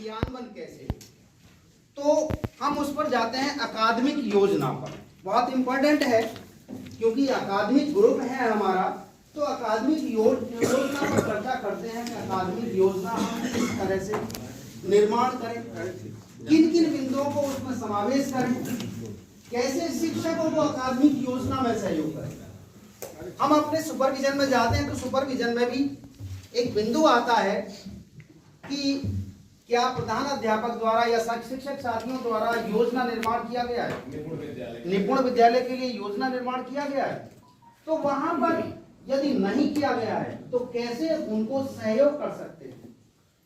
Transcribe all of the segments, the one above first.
क्रियान्वयन कैसे, तो हम उस पर जाते हैं अकादमिक योजना पर। बहुत इंपॉर्टेंट है क्योंकि अकादमिक ग्रुप है हमारा, तो अकादमिक योजना पर चर्चा करते हैं कि अकादमिक योजना हम किस तरह से निर्माण करें, किन किन बिंदुओं को उसमें समावेश करें, कैसे शिक्षकों को अकादमिक योजना में सहयोग करें। हम अपने सुपरविजन में जाते हैं तो सुपरविजन में भी एक बिंदु आता है कि क्या प्रधान अध्यापक द्वारा या शिक्षक साथियों द्वारा योजना निर्माण किया गया है, निपुण विद्यालय के लिए योजना निर्माण किया गया है। तो वहां पर यदि नहीं किया गया है तो कैसे उनको सहयोग कर सकते हैं,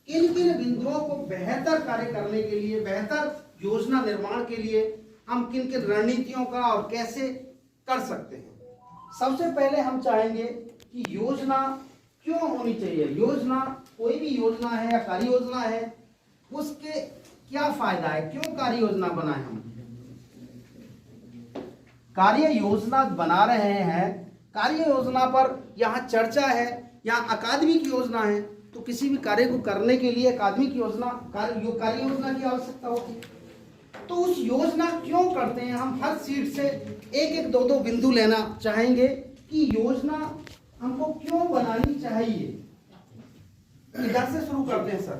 किन किन बिंदुओं को बेहतर कार्य करने के लिए, बेहतर योजना निर्माण के लिए हम किन किन रणनीतियों का और कैसे कर सकते हैं। सबसे पहले हम चाहेंगे कि योजना क्यों होनी चाहिए। योजना, कोई भी योजना है या कार्य योजना है, उसके क्या फायदा है, क्यों कार्य योजना बनाए हम। कार्य योजना बना रहे हैं, कार्य योजना पर यहाँ चर्चा है, यहाँ अकादमिक योजना है, तो किसी भी कार्य को करने के लिए अकादमिक योजना, कार्य योजना की आवश्यकता होती है। तो उस योजना क्यों करते हैं, हम हर सीट से एक एक दो दो बिंदु लेना चाहेंगे कि योजना हमको क्यों बनानी चाहिए। इधर से शुरू करते हैं सर,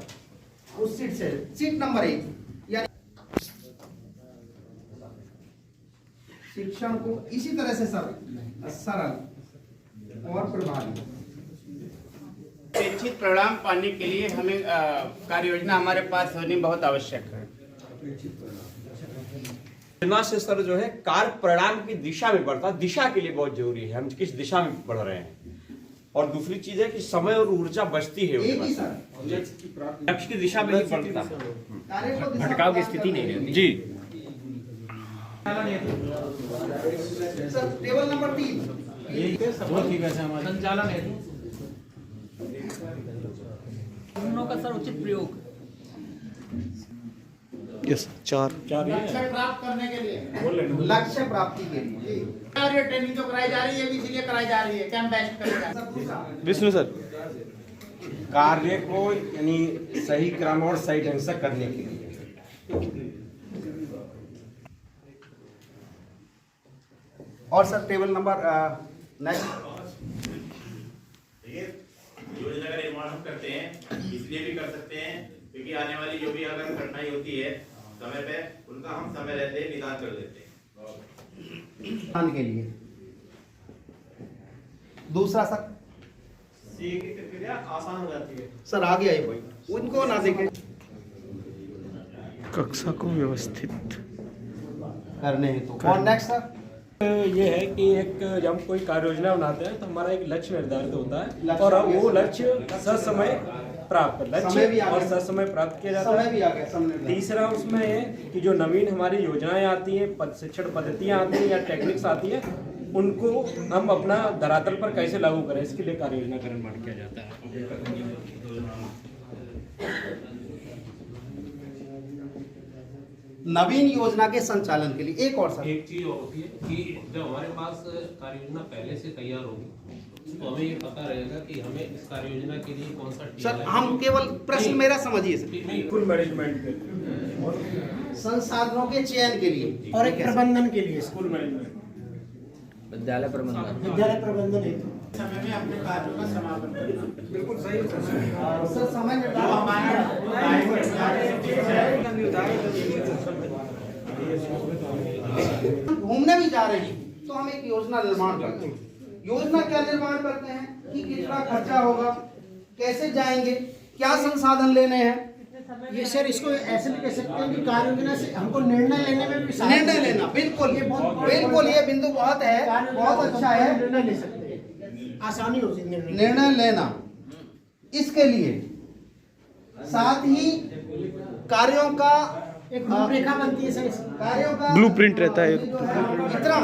उस सीट से, सीट नंबर 1, यानी शिक्षण को इसी तरह से सरल और प्रभावी अपेक्षित परिणाम पाने के लिए हमें कार्य योजना हमारे पास होनी बहुत आवश्यक है। योजना से सर जो है कार्य परिणाम की दिशा में बढ़ता, दिशा के लिए बहुत जरूरी है हम किस दिशा में बढ़ रहे हैं। और दूसरी चीज है कि समय और ऊर्जा बचती है, लक्ष्य की दिशा में ही बढ़ता, भटकाव की स्थिति नहीं रहती जी। टेबल नंबर 3 संचालन हेतु का सर उचित प्रयोग। यस, 4 लक्ष्य प्राप्त करने के लिए, लक्ष्य प्राप्ति के लिए कार्य ट्रेनिंग जो कराई जा रही है इसीलिए कराई जा रही है, कैंप बेस्ट करेगा। विष्णु सर, कार्य को यानी सही क्रम और सही ढंग से करने के लिए। और सर टेबल नंबर नेक्स्ट। योजना का निर्माण हम करते हैं, इसलिए भी कर सकते हैं क्योंकि आने वाली जो भी अगर घटनाएं होती है समय पे उनका हम समय रहते निदान कर देते हैं के लिए। दूसरा सर, सीखने की प्रक्रिया आसान हो जाती है। सर आ गया ये पॉइंट, उनको ना देखें, कक्षा को व्यवस्थित करने हैं तो। और नेक्स्ट सर, ये है कि एक जब हम कोई कार्य योजना बनाते हैं तो हमारा एक लक्ष्य निर्धारित होता है और अब वो लक्ष्य ससमय प्राप्त, लक्ष्य और ससमय प्राप्त किया जाता समय भी आ गया, है। समय तीसरा उसमें है कि जो नवीन हमारी योजनाएं आती हैं, शिक्षण पद्धतियां आती हैं या टेक्निक्स आती है, उनको हम अपना धरातल पर कैसे लागू करें, इसके लिए कार्य योजना का निर्माण किया जाता है। नवीन योजना के संचालन के लिए। एक और सर, एक चीज और होती है कि जब हमारे पास कार्य योजना पहले से तैयार होगी तो हमें ये पता रहेगा कि हमें इस कार्य योजना के लिए कौन सा सर हम केवल प्रश्न मेरा समझिए सर, स्कूल मैनेजमेंट के लिए, संसाधनों के चयन के लिए और एक प्रबंधन के लिए, स्कूल मैनेजमेंट, विद्यालय प्रबंधन, विद्यालय प्रबंधन हेतु समय में अपने कार्यों का समापन करना। बिल्कुल सही सर, समय घूमने भी जा रहे हैं तो हम एक योजना निर्माण करते हैं। योजना क्या निर्माण करते हैं कि कितना खर्चा होगा, कैसे जाएंगे, क्या संसाधन लेने हैं। ये सर इसको ऐसे भी कह सकते हैं कि कार्य योजना से हमको निर्णय लेने में भी निर्णय लेना, बिल्कुल बिल्कुल ये बिंदु बहुत है, बहुत अच्छा है। निर्णय ले सकते हैं, आसानी हो सकती है निर्णय लेना। इसके लिए साथ ही कार्यों का एक रूपरेखा बनती है सर, कार्यों का ब्लूप्रिंट रहता है, वितरण,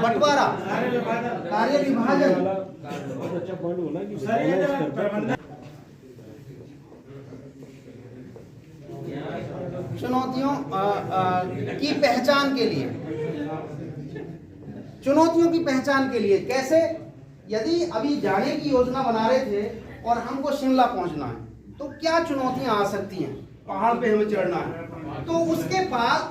बंटवारा, कार्य विभाजन। चुनौतियों की पहचान के लिए, चुनौतियों की पहचान के लिए कैसे, यदि अभी जाने की योजना बना रहे थे और हमको शिमला पहुंचना है तो क्या चुनौतियां आ सकती हैं, पहाड़ पे हमें चढ़ना है। तो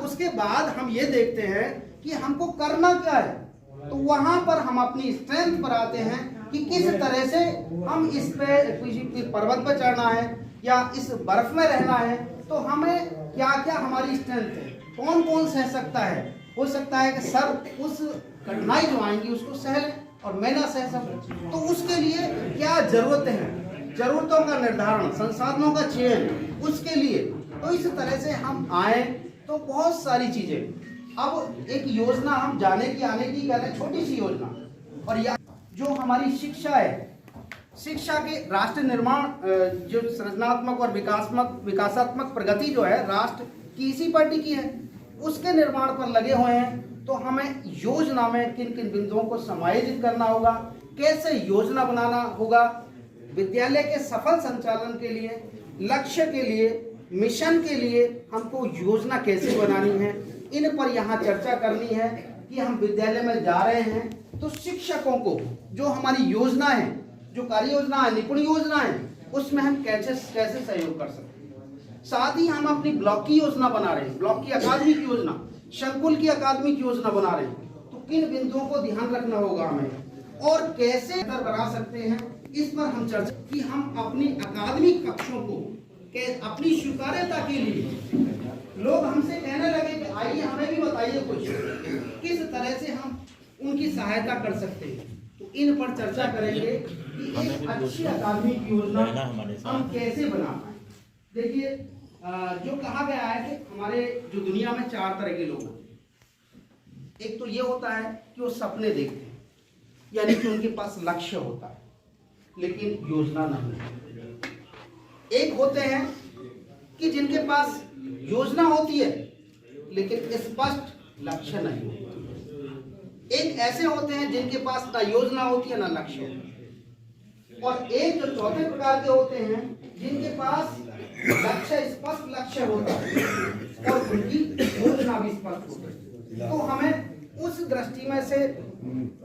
उसके बाद हम ये देखते हैं कि हमको करना क्या है। तो वहां पर हम अपनी स्ट्रेंथ पर आते हैं कि किस तरह से हम इस पे किसी पर्वत पर चढ़ना है या इस बर्फ में रहना है। तो हमें क्या क्या हमारी स्ट्रेंथ है, कौन कौन सह सकता है। हो सकता है कि सर उस कठिनाई जो आएंगी उसको सह लें और मैं ना सह सकूं। तो उसके लिए क्या जरूरतें हैं, जरूरतों का निर्धारण, संसाधनों का चयन, उसके लिए तो इस तरह से हम आए। तो बहुत सारी चीजें, अब एक योजना हम जाने की आने की कह रहे हैं, छोटी सी योजना। और या जो हमारी शिक्षा है, शिक्षा के राष्ट्र निर्माण, जो सृजनात्मक और विकासात्मक प्रगति जो है राष्ट्र की इसी पार्टी की है, उसके निर्माण पर लगे हुए हैं। तो हमें योजना में किन किन बिंदुओं को समायोजित करना होगा, कैसे योजना बनाना होगा, विद्यालय के सफल संचालन के लिए, लक्ष्य के लिए, मिशन के लिए हमको योजना कैसे बनानी है, इन पर यहाँ चर्चा करनी है। कि हम विद्यालय में जा रहे हैं तो शिक्षकों को जो हमारी योजना है, जो कार्य योजना है, निपुण योजना है, उसमें हम कैसे सहयोग कर सकते हैं। साथ ही हम अपनी ब्लॉक की योजना बना रहे हैं, ब्लॉक की अकादमिक योजना, संकुल की अकादमिक योजना बना रहे हैं। तो किन बिंदुओं को ध्यान रखना होगा हमें और कैसे बेहतर बना सकते हैं, इस पर हम चर्चा कि हम अपनी अकादमिक कक्षों को अपनी स्वीकार्यता के लिए लोग हमसे कहने लगे कि आइए हमें भी बताइए कुछ, किस तरह से हम उनकी सहायता कर सकते हैं। तो इन पर चर्चा करेंगे कि एक अच्छी अकादमिक योजना हम कैसे बना पाए। देखिए, जो कहा गया है कि हमारे जो दुनिया में 4 तरह के लोग हैं। एक तो ये होता है कि वो सपने देखते हैं, यानी कि उनके पास लक्ष्य होता है लेकिन योजना नहीं। एक होते हैं कि जिनके पास योजना होती है लेकिन स्पष्ट लक्ष्य नहीं होता। एक ऐसे होते हैं जिनके पास ना योजना होती है ना लक्ष्य होता है। और एक जो चौथे प्रकार के होते हैं जिनके पास लक्ष्य, स्पष्ट लक्ष्य होता है और उनकी योजना भी स्पष्ट होती है। तो हमें उस दृष्टि में से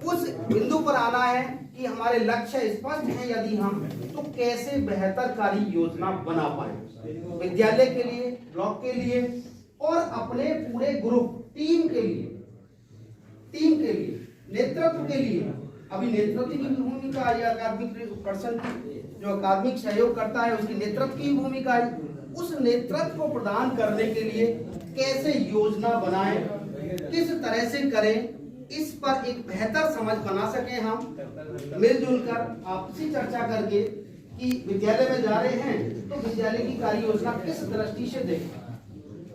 उस बिंदु पर आना है कि हमारे लक्ष्य स्पष्ट हैं यदि हम, तो कैसे बेहतर कार्य योजना बना पाए विद्यालय के लिए, ब्लॉक के लिए और अपने पूरे ग्रुप टीम के लिए, नेतृत्व के लिए। अभी नेतृत्व की भूमिका या अकादमिक पर्सन जो अकादमिक सहयोग करता है उसकी नेतृत्व की भूमिका है। उस नेतृत्व को प्रदान करने के लिए कैसे योजना बनाएं, किस तरह से करें, इस पर एक बेहतर समझ बना सके हम मिलजुल कर आपसी चर्चा करके कि विद्यालय में जा रहे हैं तो विद्यालय की कार्य योजना किस दृष्टि से देखें,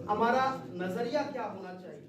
हमारा नजरिया क्या होना चाहिए।